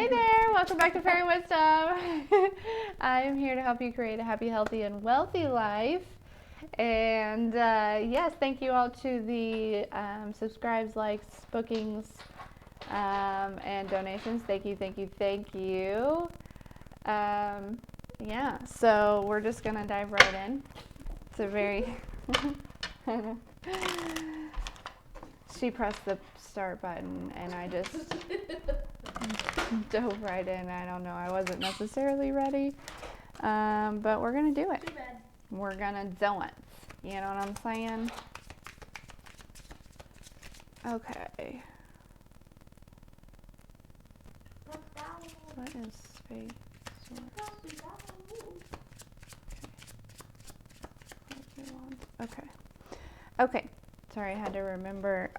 Hey there, welcome back to Fairy Wisdom. I am here to help you create a happy, healthy, and wealthy life. And yes, thank you all to the subscribes, likes, bookings, and donations. Thank you, thank you, thank you. Yeah, so we're just going to dive right in. It's a very... She pressed the start button and I just dove right in. I don't know, I wasn't necessarily ready, but we're gonna do it. Too bad. We're gonna do it. You know what I'm saying? Okay. What is space? Okay. Okay. Sorry, I had to remember.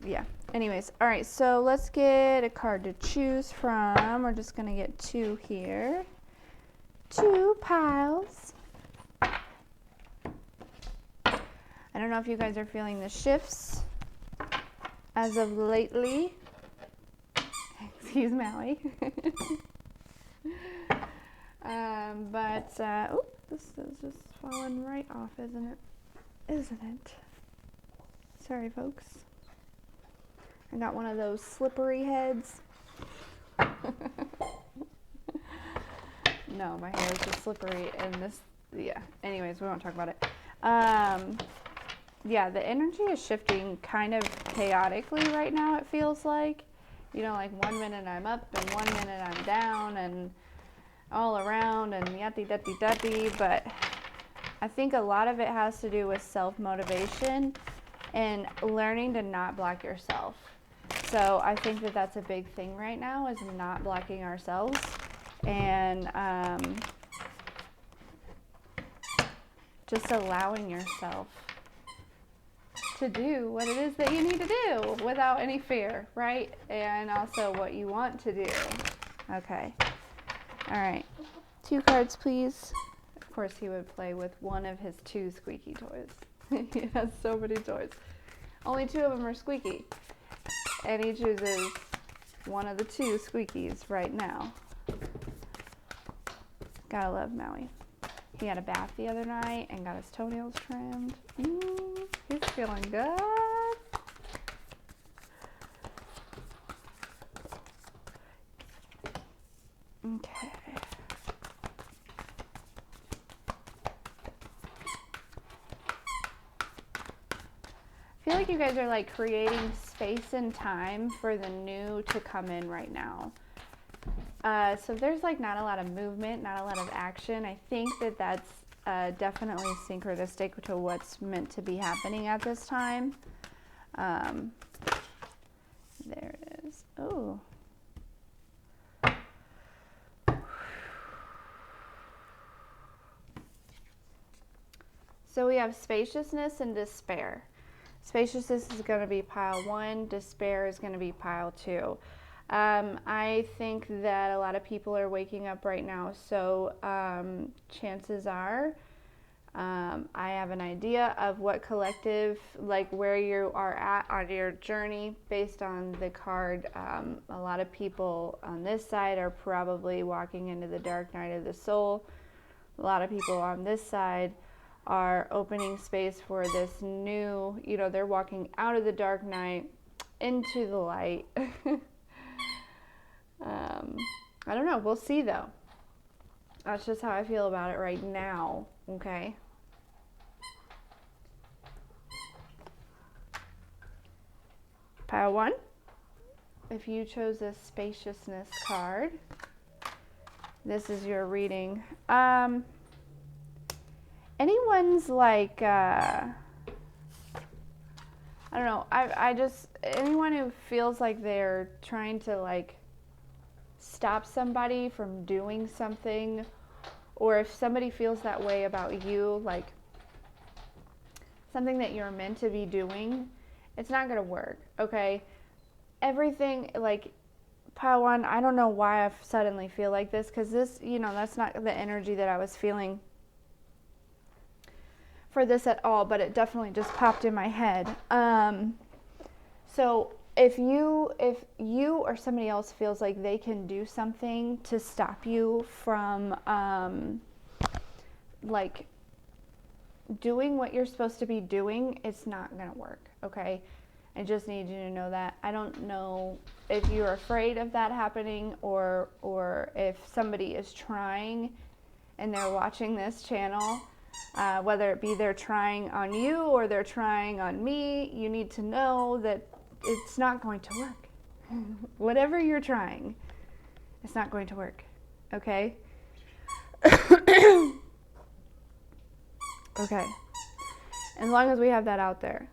Yeah. Anyways, all right. So let's get a card to choose from. We're just gonna get two here. Two piles. I don't know if you guys are feeling the shifts as of lately. Excuse Maui. Oh, this is just falling right off, isn't it? Isn't it? Sorry, folks. I got one of those slippery heads. No, my hair is just slippery, and this, yeah. Anyways, we won't talk about it. Yeah, the energy is shifting kind of chaotically right now, it feels like. You know, like 1 minute I'm up, and 1 minute I'm down, and all around, and yaddy-dutty-dutty, but I think a lot of it has to do with self-motivation and learning to not block yourself. So I think that that's a big thing right now, is not blocking ourselves and just allowing yourself to do what it is that you need to do without any fear, right? And also what you want to do. Okay. All right. 2 cards, please. Of course, he would play with one of his 2 squeaky toys. He has so many toys. Only 2 of them are squeaky. And he chooses one of the 2 squeakies right now. Gotta love Maui. He had a bath the other night and got his toenails trimmed. He's feeling good. Okay. I feel like you guys are like creating space and time for the new to come in right now. So there's like not a lot of movement, not a lot of action. I think that that's definitely synchronistic to what's meant to be happening at this time. There it is. Oh. So we have spaciousness and despair. Spaciousness is going to be pile 1. Despair is going to be pile 2. I think that a lot of people are waking up right now. So chances are, I have an idea of what collective, like where you are at on your journey based on the card. A lot of people on this side are probably walking into the dark night of the soul. A lot of people on this side are opening space for this new, you know, they're walking out of the dark night into the light. I don't know. We'll see, though. That's just how I feel about it right now. Okay. Pile 1. If you chose a spaciousness card, this is your reading. Anyone's like, I don't know. I just, anyone who feels like they're trying to like stop somebody from doing something, or if somebody feels that way about you, like something that you're meant to be doing, it's not going to work, okay? Everything, like, pile 1, I don't know why I suddenly feel like this, because this, you know, that's not the energy that I was feeling for this at all, but it definitely just popped in my head. So if you or somebody else feels like they can do something to stop you from like doing what you're supposed to be doing, it's not gonna work, okay? I just need you to know that. I don't know if you're afraid of that happening, or if somebody is trying and they're watching this channel, whether it be they're trying on you or they're trying on me, you need to know that it's not going to work. Whatever you're trying, it's not going to work, okay? Okay. As long as we have that out there.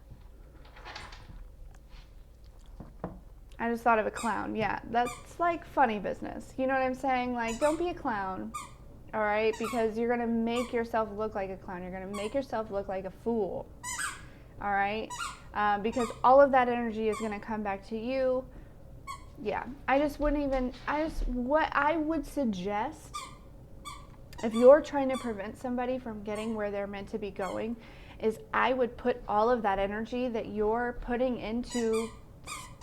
I just thought of a clown. Yeah, that's like funny business. You know what I'm saying? Like, don't be a clown, all right? Because you're going to make yourself look like a clown. You're going to make yourself look like a fool, all right? Because all of that energy is going to come back to you. Yeah, what I would suggest, if you're trying to prevent somebody from getting where they're meant to be going, is I would put all of that energy that you're putting into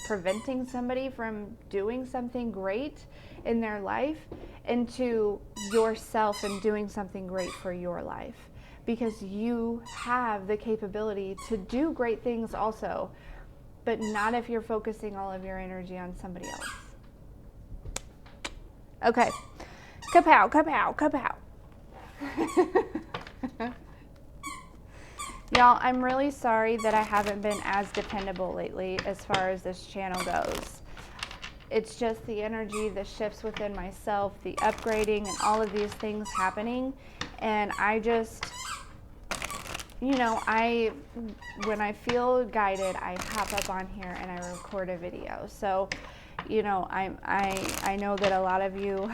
preventing somebody from doing something great in their life into yourself and doing something great for your life, because you have the capability to do great things also, but not if you're focusing all of your energy on somebody else. Okay, kapow, kapow, kapow. Y'all, I'm really sorry that I haven't been as dependable lately as far as this channel goes. It's just the energy, the shifts within myself, the upgrading, and all of these things happening. And I just, you know, when I feel guided, I hop up on here and I record a video. So, you know, I know that a lot of you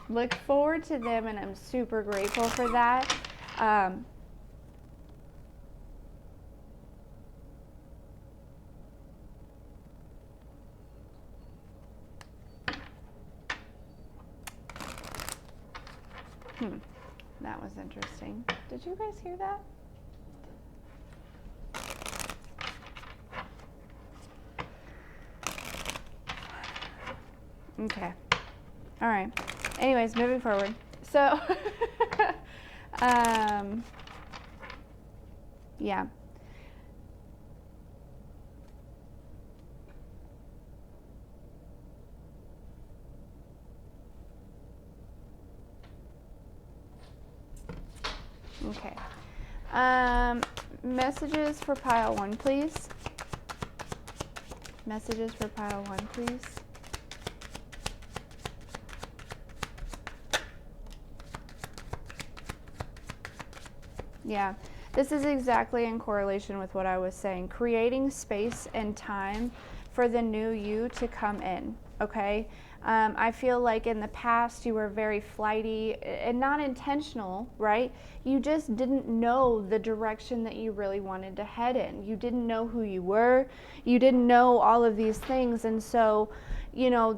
look forward to them, and I'm super grateful for that. That was interesting. Did you guys hear that? Okay. All right. Anyways, moving forward. So, yeah. Okay. Messages for pile 1, please. Messages for pile 1, please. Yeah, this is exactly in correlation with what I was saying. Creating space and time for the new you to come in, okay? I feel like in the past you were very flighty and not intentional, right? You just didn't know the direction that you really wanted to head in. You didn't know who you were. You didn't know all of these things. And so, you know,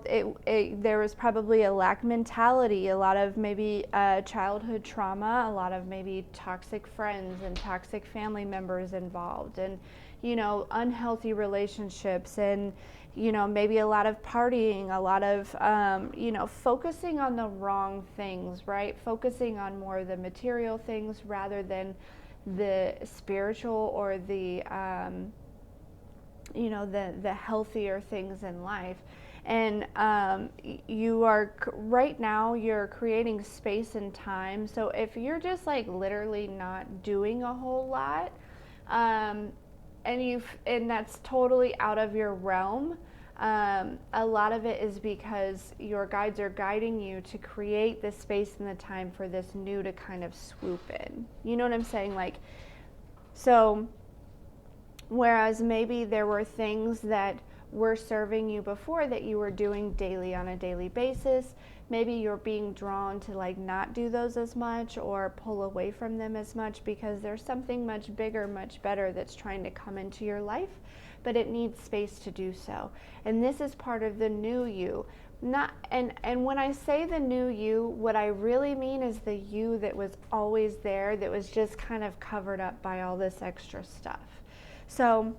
there was probably a lack mentality, a lot of maybe childhood trauma, a lot of maybe toxic friends and toxic family members involved, and, you know, unhealthy relationships, and, you know, maybe a lot of partying, a lot of, you know, focusing on the wrong things, right? Focusing on more of the material things rather than the spiritual or the, you know, the healthier things in life. And you are, right now, you're creating space and time. So if you're just like literally not doing a whole lot, and that's totally out of your realm, a lot of it is because your guides are guiding you to create the space and the time for this new to kind of swoop in. You know what I'm saying? Like, so whereas maybe there were things that were serving you before that you were doing daily on a daily basis, maybe you're being drawn to like not do those as much or pull away from them as much because there's something much bigger, much better that's trying to come into your life, but it needs space to do so. And this is part of the new you. And when I say the new you, what I really mean is the you that was always there, that was just kind of covered up by all this extra stuff. So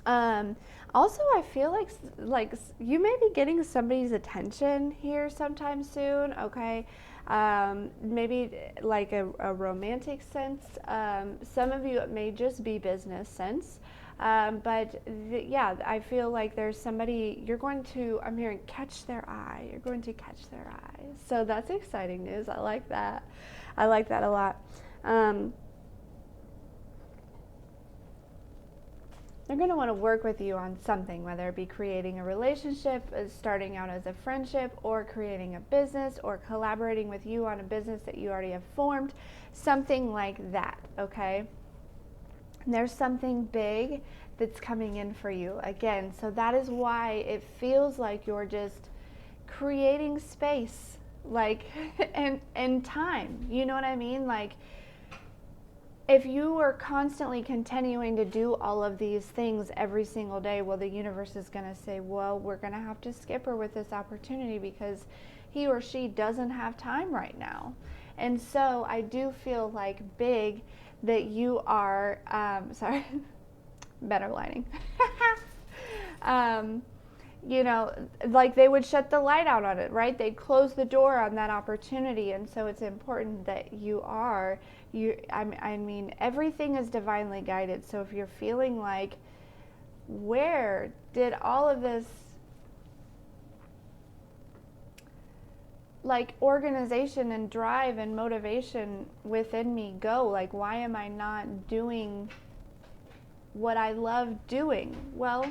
Also, I feel like you may be getting somebody's attention here sometime soon. Okay, maybe like a romantic sense. Some of you it may just be business sense. But yeah, I feel like there's somebody you're going to. I'm hearing catch their eye. You're going to catch their eye. So that's exciting news. I like that. I like that a lot. They're going to want to work with you on something, whether it be creating a relationship, starting out as a friendship, or creating a business, or collaborating with you on a business that you already have formed, something like that, okay? And there's something big that's coming in for you again. So that is why it feels like you're just creating space, like, and time. You know what I mean? Like, if you are constantly continuing to do all of these things every single day, well, the universe is going to say, well, we're going to have to skip her with this opportunity because he or she doesn't have time right now. And so I do feel like big that you are, sorry, better lighting. You know, like they would shut the light out on it, right? They'd close the door on that opportunity. And so it's important that you are, I mean, everything is divinely guided. So if you're feeling like, where did all of this, like, organization and drive and motivation within me go? Like, why am I not doing what I love doing? Well,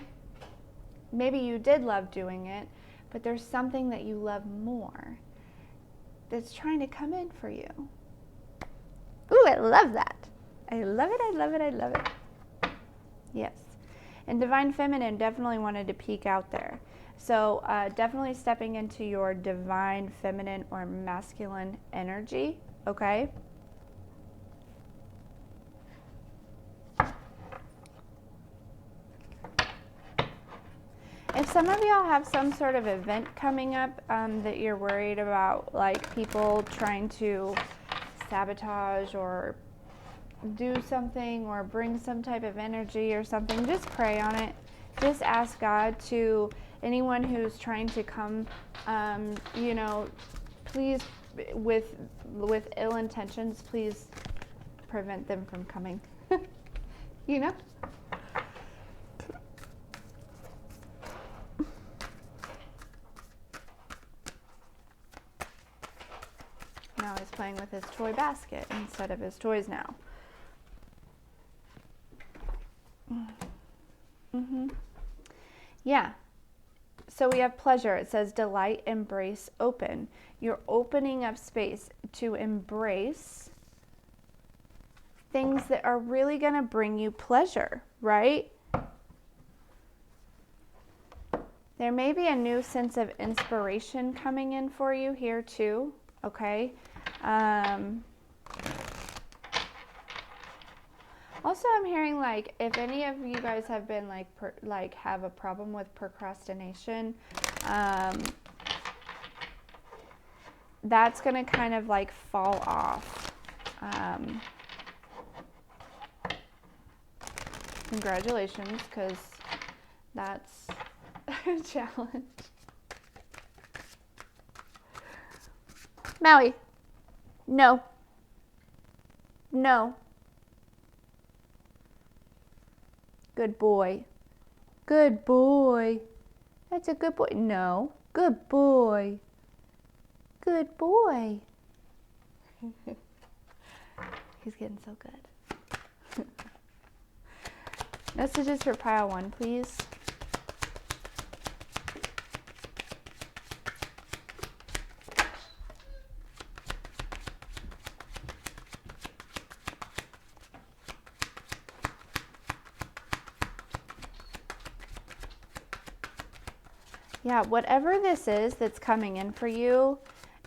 maybe you did love doing it, but there's something that you love more that's trying to come in for you. Ooh, I love that. I love it, I love it, I love it. Yes. And Divine Feminine definitely wanted to peek out there. So definitely stepping into your Divine Feminine or masculine energy, okay? If some of y'all have some sort of event coming up that you're worried about, like people trying to sabotage or do something or bring some type of energy or something, just pray on it. Just ask God to, anyone who's trying to come, you know, please, with ill intentions, please prevent them from coming. You know? Now he's playing with his toy basket instead of his toys now. Yeah. So we have pleasure. It says delight, embrace, open. You're opening up space to embrace things that are really going to bring you pleasure, right? There may be a new sense of inspiration coming in for you here too, okay? Also, I'm hearing like if any of you guys have been like have a problem with procrastination, that's gonna kind of like fall off. Congratulations, because that's a challenge. Maui, no. No. Good boy. Good boy. That's a good boy. No. Good boy. Good boy. He's getting so good. Messages for pile 1, please. Yeah, whatever this is that's coming in for you,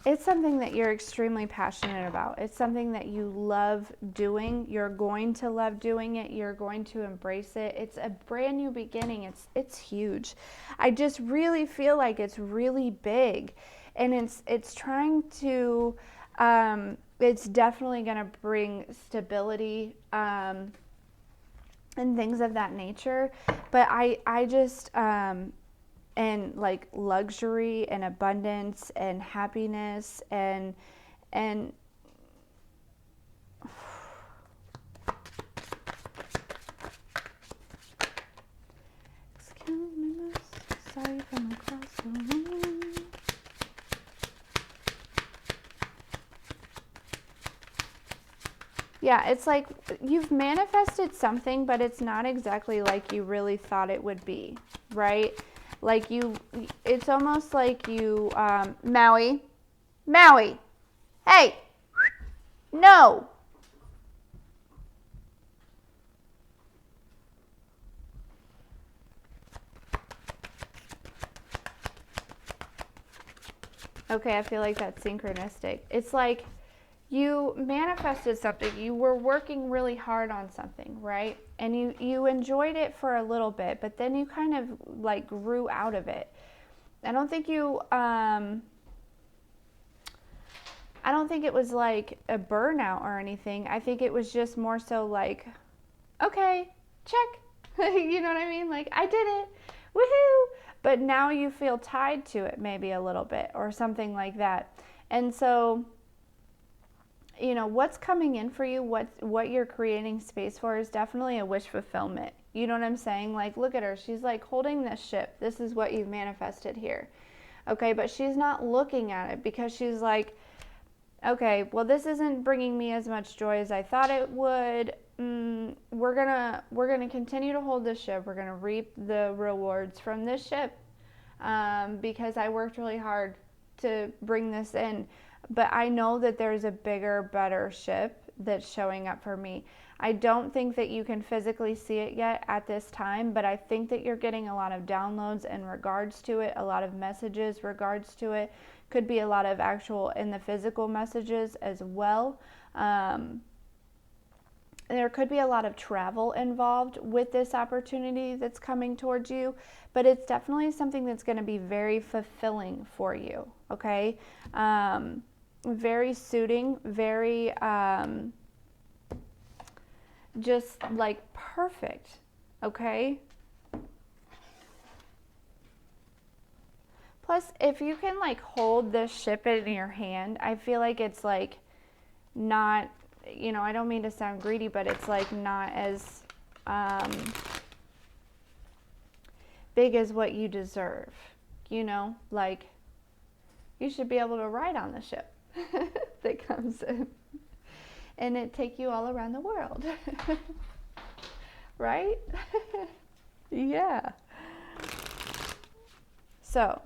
it's something that you're extremely passionate about. It's something that you love doing. You're going to love doing it. You're going to embrace it. It's a brand new beginning. It's huge. I just really feel like it's really big, and it's trying to. It's definitely going to bring stability. and things of that nature. But I just, and like luxury and abundance and happiness and excuse me, miss, sorry from across the room. Yeah, it's like you've manifested something, but it's not exactly like you really thought it would be, right? Like it's almost like you, Maui, hey, no. Okay, I feel like that's synchronistic. It's like you manifested something. You were working really hard on something, right? And you enjoyed it for a little bit, but then you kind of like grew out of it. I don't think it was like a burnout or anything. I think it was just more so like, okay, check. You know what I mean? Like, I did it. Woohoo! But now you feel tied to it maybe a little bit or something like that. And so, you know, what's coming in for you, what you're creating space for is definitely a wish fulfillment. You know what I'm saying? Like, look at her. She's like holding this ship. This is what you've manifested here. Okay, but she's not looking at it because she's like, okay, well, this isn't bringing me as much joy as I thought it would. We're gonna continue to hold this ship. We're gonna reap the rewards from this ship because I worked really hard to bring this in. But I know that there's a bigger, better ship that's showing up for me. I don't think that you can physically see it yet at this time, but I think that you're getting a lot of downloads in regards to it, a lot of messages regards to it. Could be a lot of actual in the physical messages as well. There could be a lot of travel involved with this opportunity that's coming towards you, but it's definitely something that's going to be very fulfilling for you, okay? Very suiting, very just like perfect, okay? Plus, if you can like hold this ship in your hand, I feel like it's like not, you know, I don't mean to sound greedy, but it's like not as big as what you deserve, you know, like you should be able to ride on the ship that comes in and it take you all around the world. Right? Yeah. So,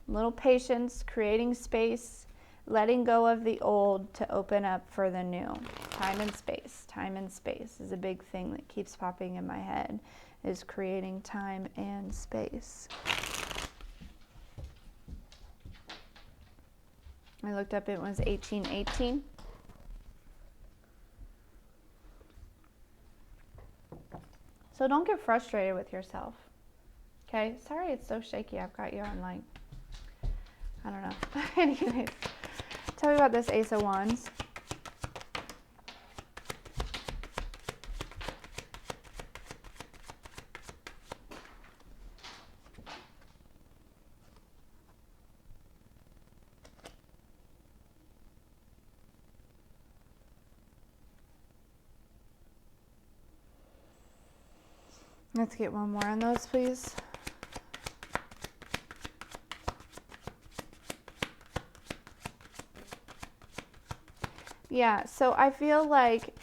little patience, creating space, letting go of the old to open up for the new. Time and space. Time and space is a big thing that keeps popping in my head, is creating time and space. I looked up, it was 1818. So don't get frustrated with yourself. Okay? Sorry it's so shaky. I've got you on like, I don't know. Anyways, tell me about this Ace of Wands. Let's get one more on those, please. Yeah, so I feel like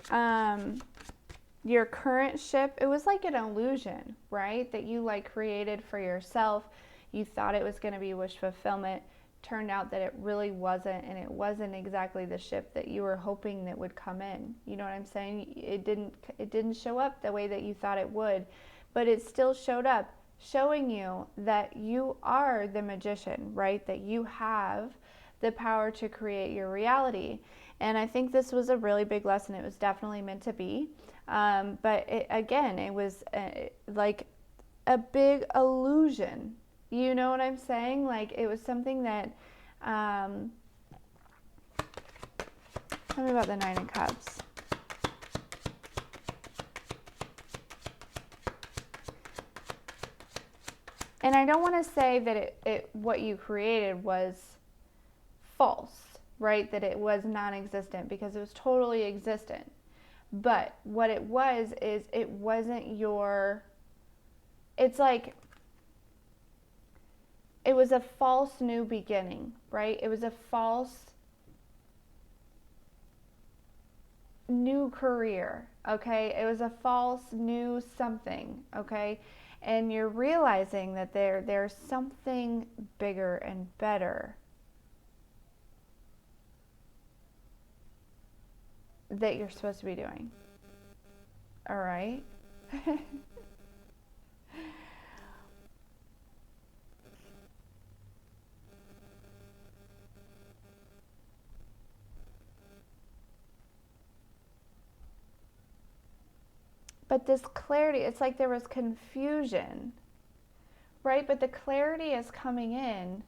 your current ship, it was like an illusion, right? That you like created for yourself. You thought it was going to be wish fulfillment. Turned out that it really wasn't, and it wasn't exactly the ship that you were hoping that would come in. You know what I'm saying? It didn't show up the way that you thought it would, but it still showed up, showing you that you are the magician, right? That you have the power to create your reality. And I think this was a really big lesson. It was definitely meant to be. But it was like a big illusion. You know what I'm saying? Like it was something that, tell me about the Nine of Cups. And I don't want to say that what you created was false, right? That it was non-existent, because it was totally existent. But what it was is it wasn't your, it's like, it was a false new beginning, right? It was a false new career, okay? It was a false new something, okay? And you're realizing that there's something bigger and better that you're supposed to be doing. All right? But this clarity, it's like there was confusion, right? But the clarity is coming in.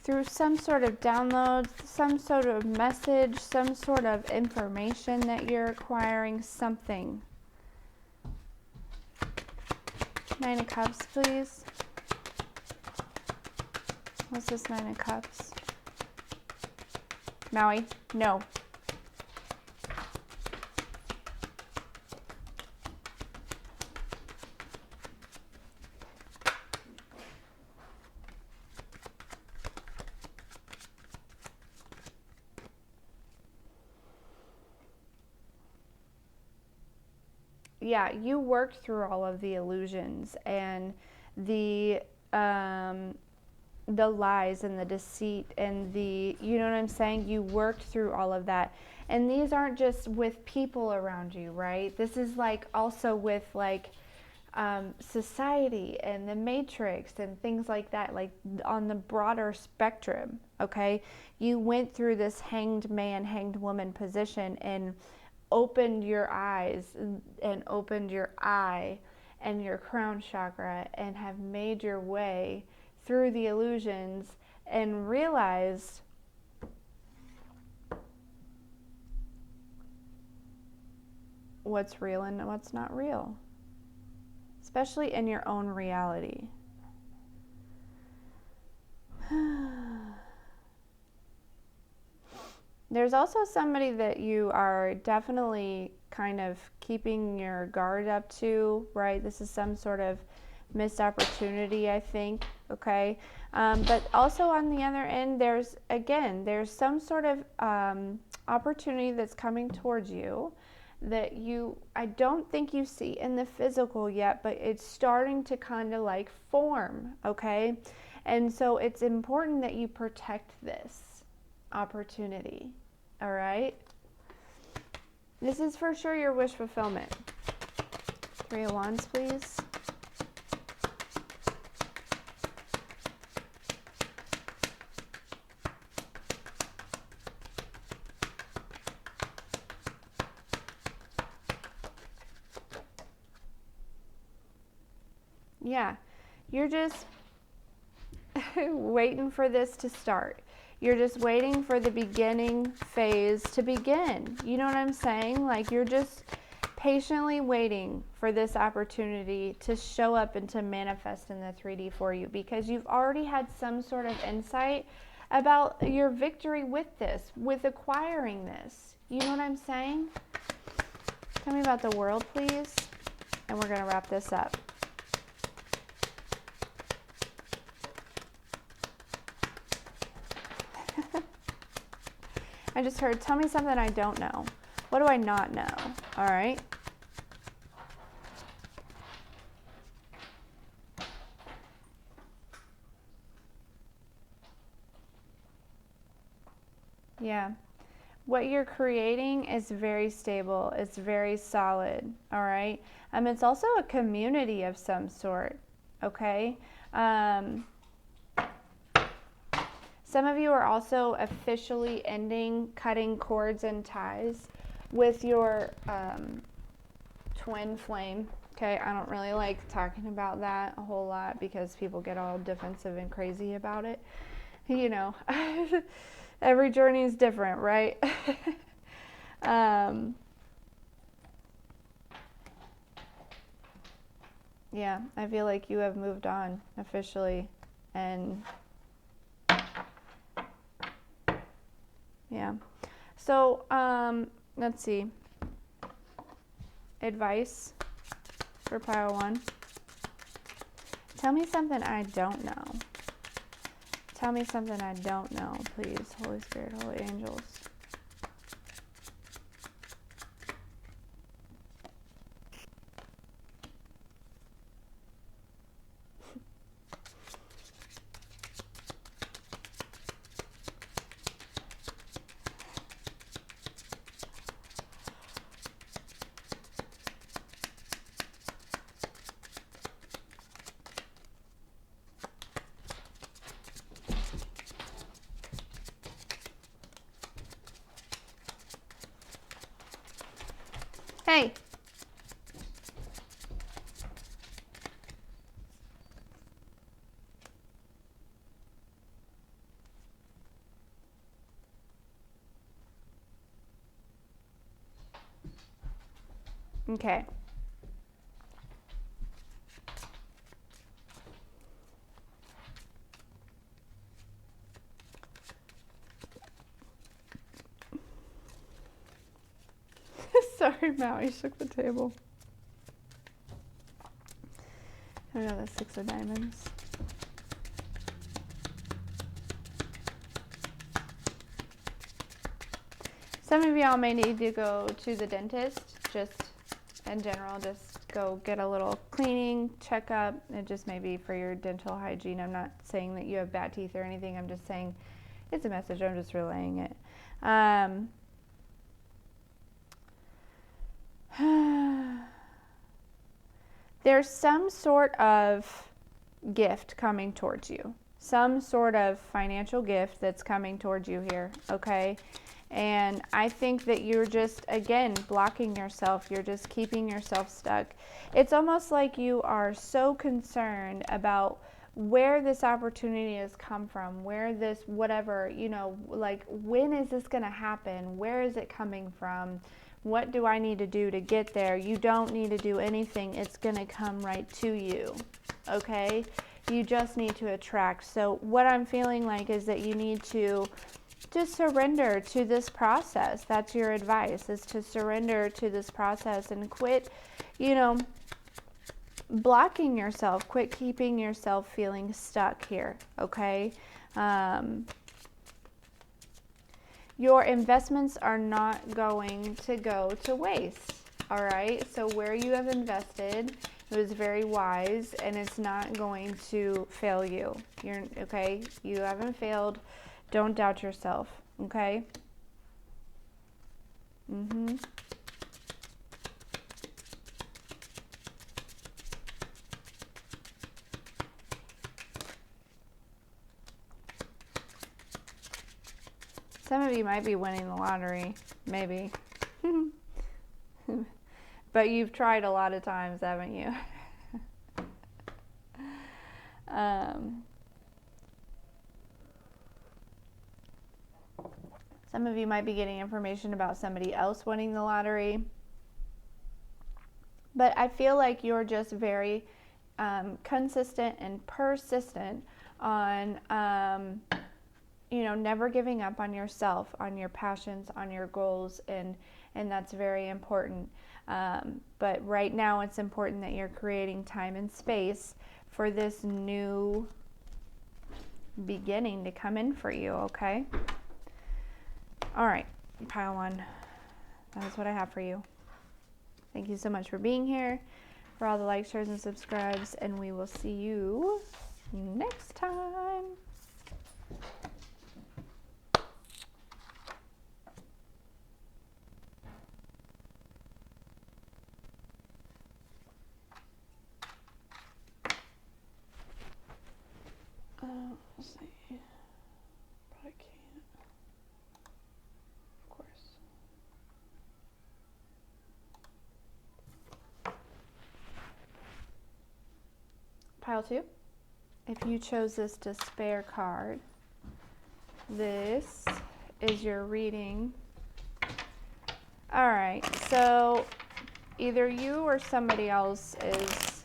Through some sort of download, some sort of message, some sort of information that you're acquiring, something. Nine of Cups, please. What's this Nine of Cups? Maui? No. Yeah, you worked through all of the illusions and the lies and the deceit and the, you know what I'm saying? You worked through all of that. And these aren't just with people around you, right? This is like also with like society and the matrix and things like that, like on the broader spectrum, okay? You went through this hanged man, hanged woman position and opened your eyes and opened your eye and your crown chakra and have made your way through the illusions and realized what's real and what's not real, especially in your own reality. There's also somebody that you are definitely kind of keeping your guard up to, right? This is some sort of missed opportunity, I think, okay? But also on the other end, there's some sort of opportunity that's coming towards you that I don't think you see in the physical yet, but it's starting to kind of like form, okay? And so it's important that you protect this opportunity, all right? This is for sure your wish fulfillment. 3 of Wands, please. Yeah, you're just waiting for this to start. You're just waiting for the beginning phase to begin. You know what I'm saying? Like you're just patiently waiting for this opportunity to show up and to manifest in the 3D for you, because you've already had some sort of insight about your victory with this, with acquiring this. You know what I'm saying? Tell me about the World, please. And we're going to wrap this up. I just heard, tell me something I don't know. What do I not know? All right. Yeah. What you're creating is very stable. It's very solid. All right. It's also a community of some sort. Okay. Some of you are also officially cutting cords and ties with your twin flame. Okay, I don't really like talking about that a whole lot because people get all defensive and crazy about it. You know, every journey is different, right? Yeah, I feel like you have moved on officially, and yeah. So, let's see. Advice for pile 1. Tell me something I don't know. Tell me something I don't know, please. Holy Spirit, Holy Angels. Hey. Okay. Sorry, Maui shook the table. I don't know, the 6 of diamonds. Some of y'all may need to go to the dentist, just in general, just go get a little cleaning, checkup. It just may be for your dental hygiene. I'm not saying that you have bad teeth or anything. I'm just saying it's a message. I'm just relaying it. There's some sort of gift coming towards you. Some sort of financial gift that's coming towards you here, okay? And I think that you're just, again, blocking yourself. You're just keeping yourself stuck. It's almost like you are so concerned about where this opportunity has come from, where this, whatever, you know, like, when is this going to happen? Where is it coming from? What do I need to do to get there? You don't need to do anything. It's going to come right to you, okay? You just need to attract. So what I'm feeling like is that you need to just surrender to this process. That's your advice, is to surrender to this process and quit, you know, blocking yourself. Quit keeping yourself feeling stuck here, okay? Your investments are not going to go to waste, all right? So where you have invested, it was very wise, and it's not going to fail you. You're okay? You haven't failed. Don't doubt yourself, okay? Some of you might be winning the lottery, maybe. But you've tried a lot of times, haven't you? Some of you might be getting information about somebody else winning the lottery. But I feel like you're just very consistent and persistent on you know, never giving up on yourself, on your passions, on your goals, and that's very important. But right now it's important that you're creating time and space for this new beginning to come in for you, okay? All right, pile 1. That is what I have for you. Thank you so much for being here, for all the likes, shares, and subscribes, and we will see you next time. Let's see. Probably can't. Of course. Pile 2, if you chose this despair card, this is your reading. All right, so either you or somebody else is,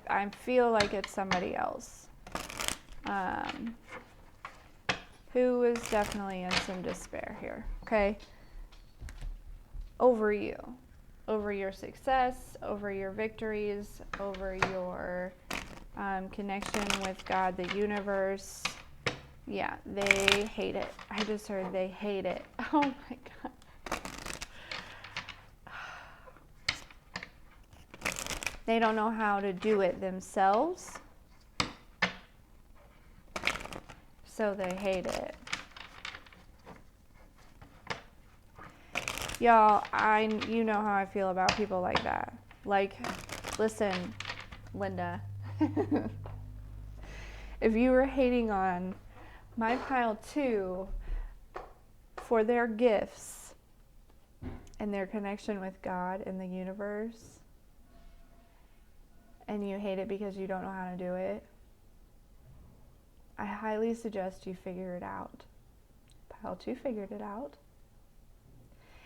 I feel like it's somebody else, who is definitely in some despair here, okay? Over you, over your success, over your victories, over your connection with God, the universe. Yeah, they hate it. I just heard they hate it. Oh my God. They don't know how to do it themselves, so they hate it. Y'all, you know how I feel about people like that. Like, listen, Linda, if you were hating on my pile 2 for their gifts and their connection with God and the universe, and you hate it because you don't know how to do it, I highly suggest you figure it out. Pile 2 figured it out.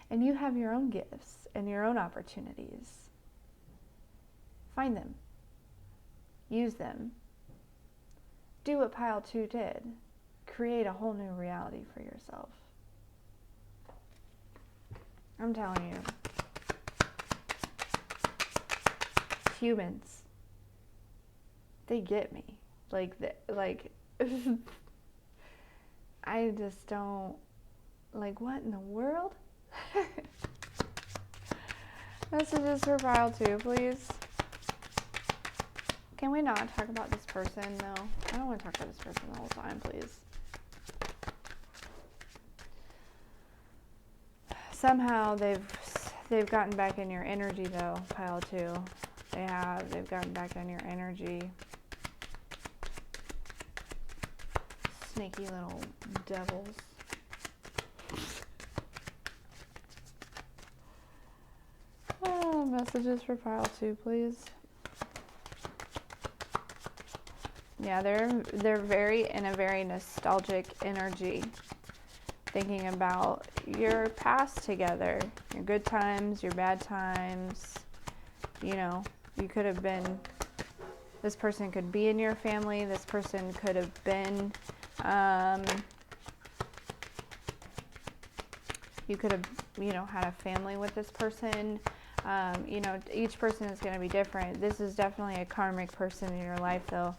And you have your own gifts and your own opportunities. Find them. Use them. Do what Pile 2 did. Create a whole new reality for yourself. I'm telling you. Humans. They get me. Like I just don't, like, what in the world? Messages for Pile 2, please. Can we not talk about this person? No, I don't want to talk about this person the whole time, please. Somehow they've gotten back in your energy, though, Pile 2. They've gotten back in your energy. Sneaky little devils. Oh, messages for Pile 2, please. Yeah, they're in a very nostalgic energy, thinking about your past together, your good times, your bad times. You know, you could have been, this person could be in your family, this person could have been, you could have, had a family with this person. Each person is going to be different. This is definitely a karmic person in your life, though.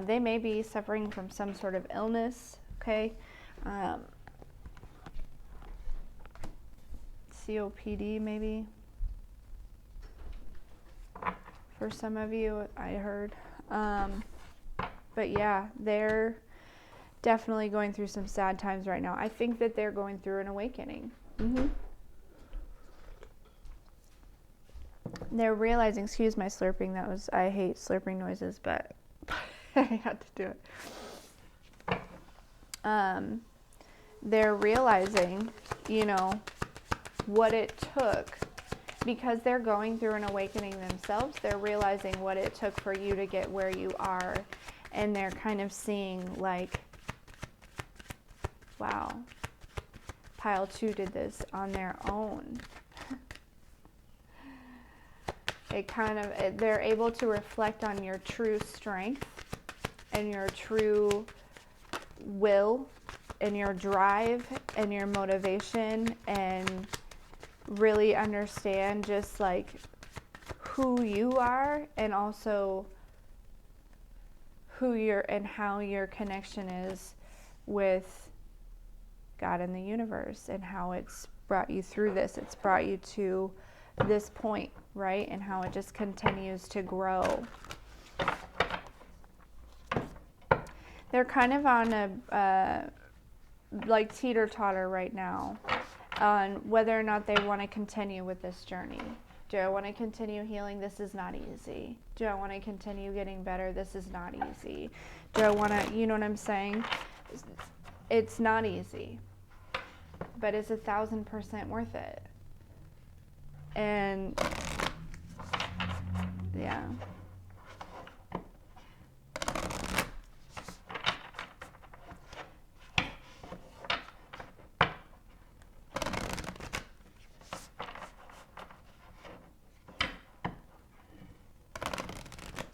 They may be suffering from some sort of illness, okay? COPD, maybe. For some of you, I heard. But yeah, they're definitely going through some sad times right now. I think that they're going through an awakening. They're realizing, excuse my slurping, I hate slurping noises, but I had to do it. They're realizing, what it took, because they're going through an awakening themselves. They're realizing what it took for you to get where you are, and they're kind of seeing like, wow, Pile 2 did this on their own. They're able to reflect on your true strength and your true will and your drive and your motivation, and really understand just like who you are, and also how your connection is with God and the universe, and how it's brought you through this. It's brought you to this point, right? And how it just continues to grow. They're kind of on a like teeter-totter right now on whether or not they want to continue with this journey. Do I want to continue healing? This is not easy. Do I want to continue getting better? This is not easy. Do I want to, you know what I'm saying? It's not easy, but it's 1,000% worth it. And yeah.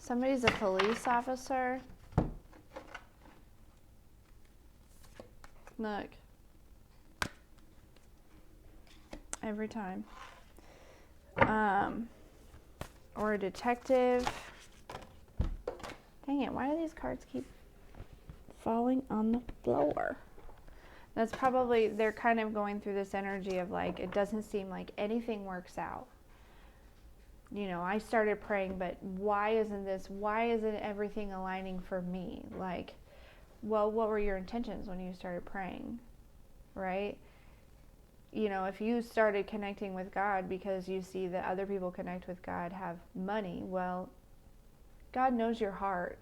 Somebody's a police officer. Look. Every time. Or a detective. Dang it, why do these cards keep falling on the floor? That's probably, they're kind of going through this energy of like, it doesn't seem like anything works out. You know, I started praying, but why isn't everything aligning for me? Like, well, what were your intentions when you started praying, right? You know, if you started connecting with God because you see that other people connect with God have money, well, God knows your heart.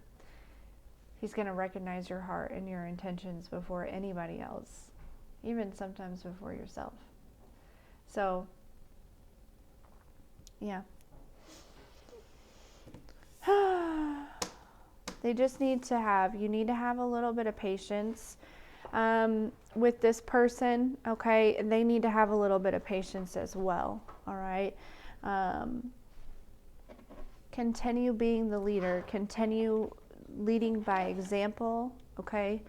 He's going to recognize your heart and your intentions before anybody else, even sometimes before yourself. So, yeah. They just need to have, you need to have a little bit of patience with this person, okay? And they need to have a little bit of patience as well, all right? Continue being the leader. Continue leading by example, okay?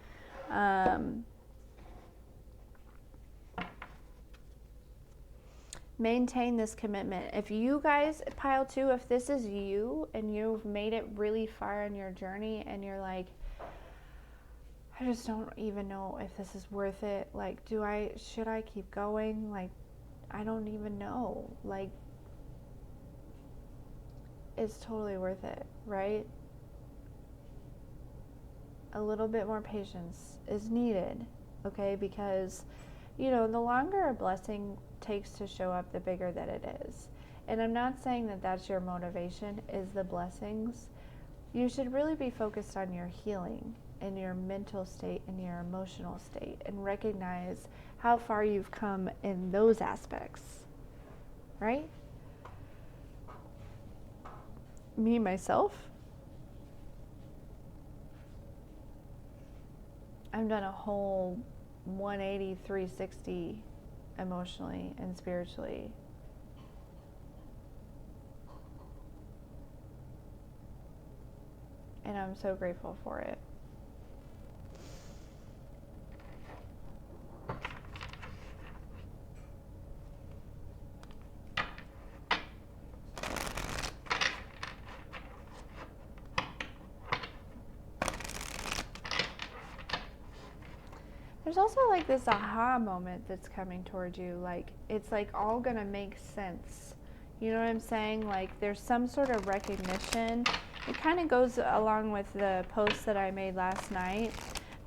Maintain this commitment. If you guys, pile 2, if this is you and you've made it really far in your journey and you're like, I just don't even know if this is worth it. Like, should I keep going? Like, I don't even know. Like, it's totally worth it, right? A little bit more patience is needed, okay? Because, you know, the longer a blessing takes to show up, the bigger that it is. And I'm not saying that that's your motivation, is the blessings. You should really be focused on your healing and your mental state and your emotional state and recognize how far you've come in those aspects, right? Me, myself, I've done a whole 180, 360 emotionally and spiritually. And I'm so grateful for it. There's also like this aha moment that's coming towards you. Like, it's like all gonna make sense. You know what I'm saying? Like, there's some sort of recognition. It kind of goes along with the post that I made last night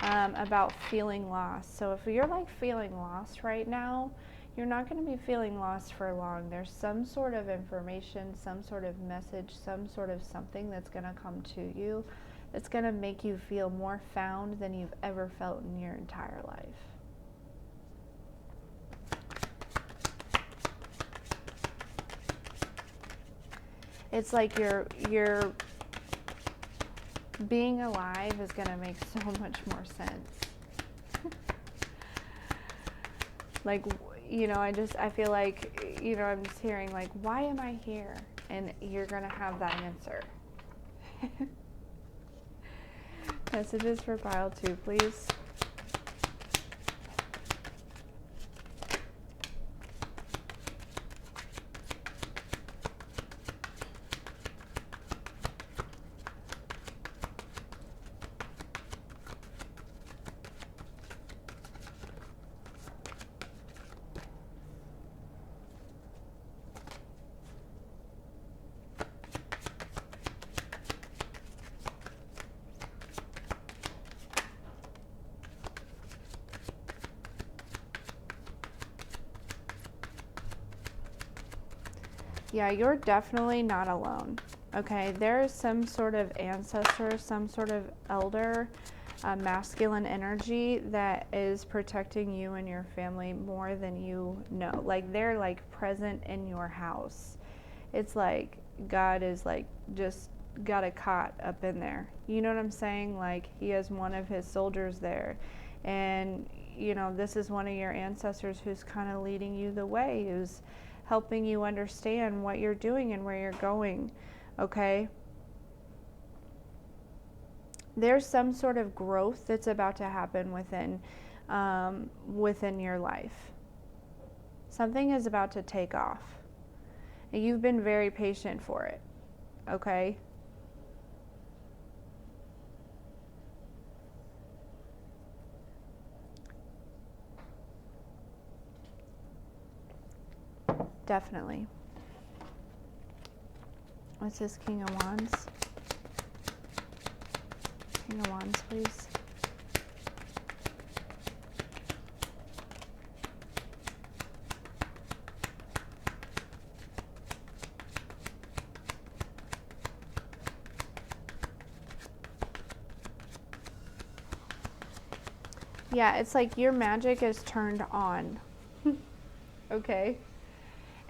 about feeling lost. So if you're like feeling lost right now, you're not going to be feeling lost for long. There's some sort of information, some sort of message, some sort of something that's going to come to you. It's going to make you feel more found than you've ever felt in your entire life. It's like your being alive is going to make so much more sense. Like, you know, I feel like, you know, I'm just hearing like, why am I here? And you're going to have that answer. Messages for pile 2, please. Yeah, you're definitely not alone, okay? There is some sort of ancestor, some sort of elder, masculine energy that is protecting you and your family more than you know. Like, they're like present in your house. It's like God is like just got a cot up in there. You know what I'm saying? Like, he has one of his soldiers there. And, you know, this is one of your ancestors who's kind of leading you the way, who's helping you understand what you're doing and where you're going, okay? there's some sort of growth that's about to happen within your life. Something is about to take off. And you've been very patient for it, okay? Definitely. What's this King of Wands? King of Wands, please. Yeah, it's like your magic is turned on. Okay?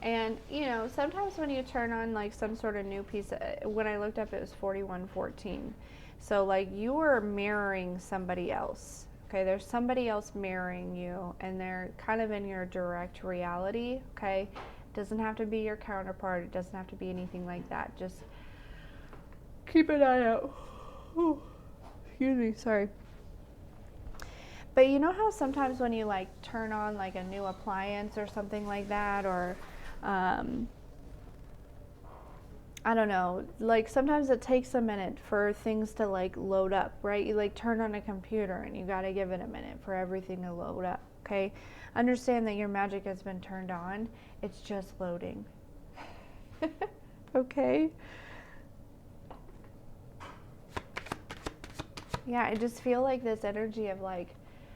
And, you know, sometimes when you turn on like some sort of new piece, when I looked up, it was 4114. So like you are mirroring somebody else. Okay, there's somebody else mirroring you, and they're kind of in your direct reality. Okay, it doesn't have to be your counterpart. It doesn't have to be anything like that. Just keep an eye out. Oh, excuse me, sorry. But you know how sometimes when you like turn on like a new appliance or something like that, or I don't know, like sometimes it takes a minute for things to like load up, right? You like turn on a computer and you got to give it a minute for everything to load up, okay? Understand that your magic has been turned on. It's just loading. Okay? Yeah, I just feel like this energy of like,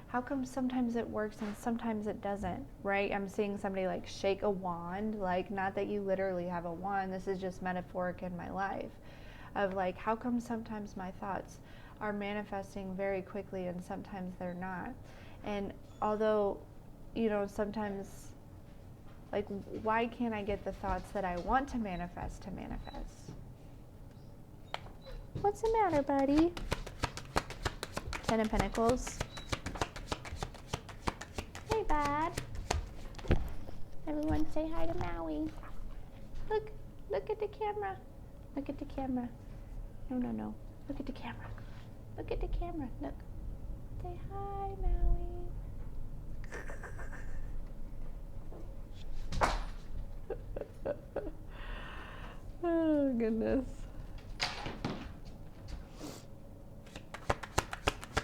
how come sometimes it works and sometimes it doesn't, right? I'm seeing somebody like shake a wand, like not that you literally have a wand, this is just metaphoric in my life, of like, how come sometimes my thoughts are manifesting very quickly and sometimes they're not? And although, you know, sometimes, like, why can't I get the thoughts that I want to manifest? What's the matter, buddy? Ten of Pentacles. Hey, bud. Everyone say hi to Maui. Look at the camera. Look at the camera. No. Look at the camera. Look at the camera. Look. Say hi, Maui. Oh, goodness.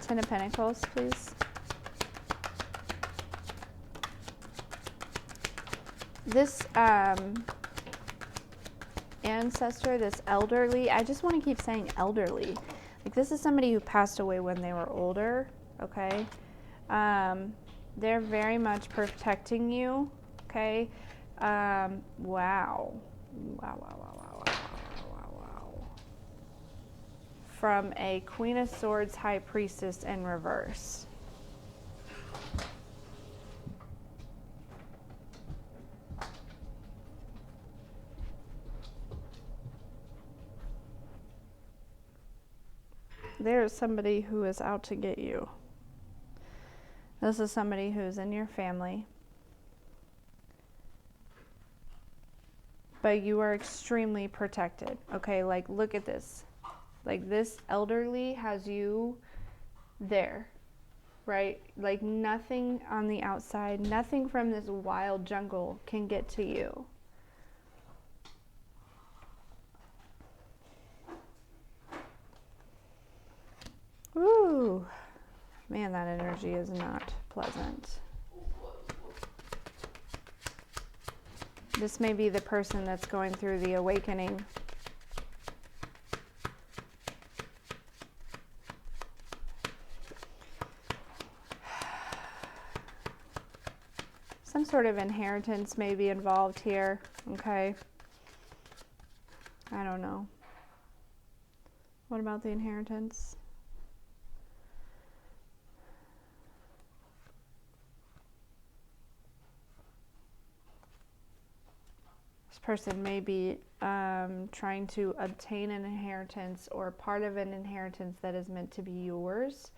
Ten of Pentacles, please. This ancestor, this elderly, I just want to keep saying elderly. Like this is somebody who passed away when they were older, okay? They're very much protecting you, okay? Wow. From a Queen of Swords, High Priestess in reverse. There is somebody who is out to get you. This is somebody who's in your family. But you are extremely protected. Okay, like look at this. Like this elderly has you there, right? Like nothing on the outside, nothing from this wild jungle can get to you. Ooh, man, that energy is not pleasant. This may be the person that's going through the awakening. Some sort of inheritance may be involved here, okay? I don't know. What about the inheritance? Person may be trying to obtain an inheritance or part of an inheritance that is meant to be yours.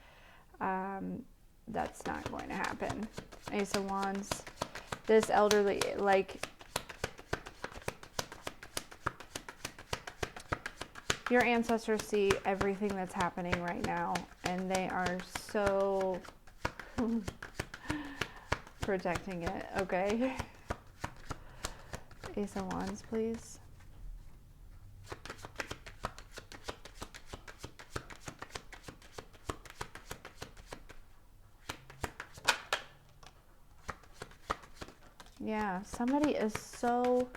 That's not going to happen. Ace of Wands. This elderly, like, Your ancestors see everything that's happening right now, and they are so protecting it, okay? Ace of Wands, please. Yeah, somebody is so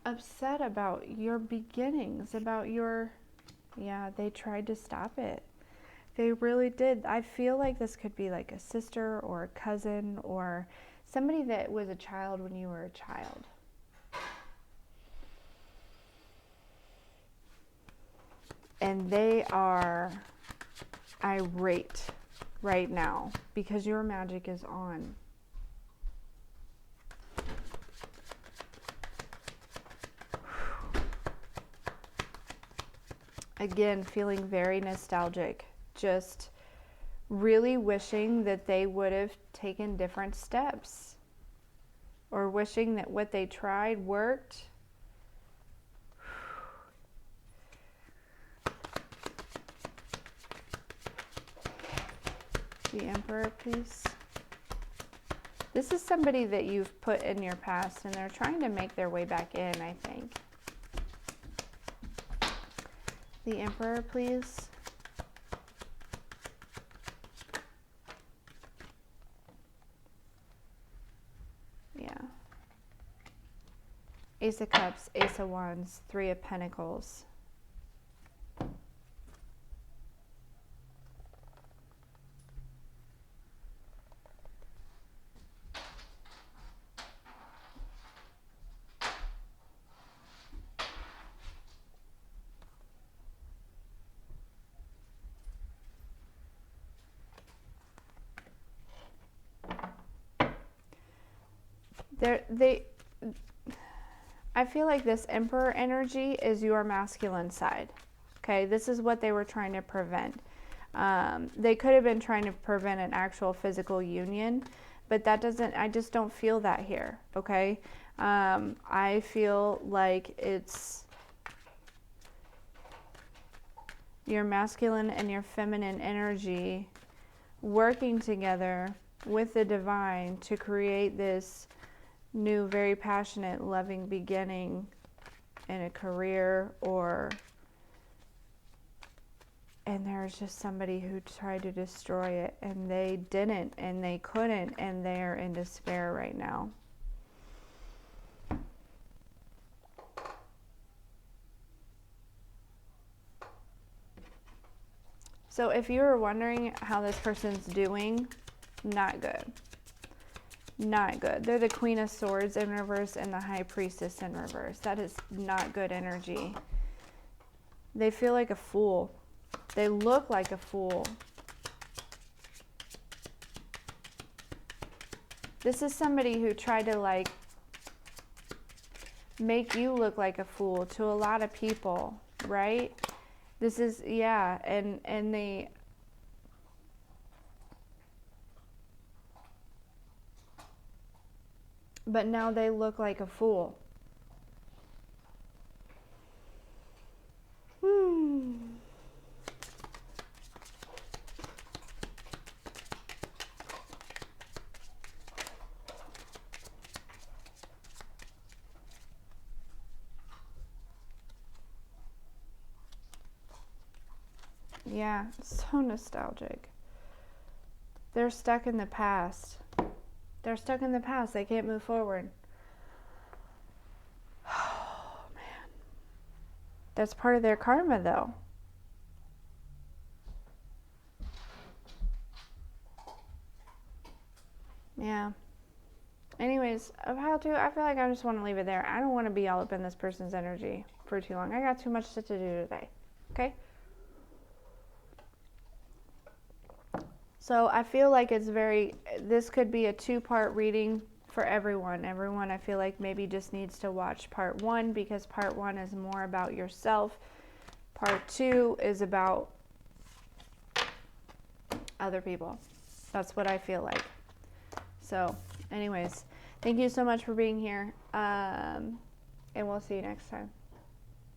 upset about your beginnings, about your, yeah, they tried to stop it. They really did. I feel like this could be like a sister or a cousin or somebody that was a child when you were a child. And they are irate right now because your magic is on. Again, feeling very nostalgic, just really wishing that they would have taken different steps or wishing that what they tried worked. The Emperor, please. This is somebody that you've put in your past and they're trying to make their way back in, I think. The Emperor, please. Yeah. Ace of Cups, Ace of Wands, Three of Pentacles. I feel like this Emperor energy is your masculine side. Okay, this is what they were trying to prevent. They could have been trying to prevent an actual physical union, but that doesn't, I just don't feel that here, okay? I feel like it's your masculine and your feminine energy working together with the divine to create this new, very passionate, loving beginning in a career, and there's just somebody who tried to destroy it and they didn't and they couldn't, and they're in despair right now. So if you were wondering how this person's doing, not good. Not good. They're the Queen of Swords in reverse and the High Priestess in reverse. That is not good energy. They feel like a fool. They look like a fool. This is somebody who tried to like make you look like a fool to a lot of people, right? This is, yeah, and they, but now they look like a fool. Yeah, so nostalgic. They're stuck in the past. They're stuck in the past. They can't move forward. Oh, man. That's part of their karma, though. Yeah. Anyways, I feel like I just want to leave it there. I don't want to be all up in this person's energy for too long. I got too much shit to do today. Okay? So I feel like this could be a two-part reading for everyone. Everyone, I feel like maybe just needs to watch part 1 because part 1 is more about yourself. Part 2 is about other people. That's what I feel like. So anyways, thank you so much for being here. And we'll see you next time.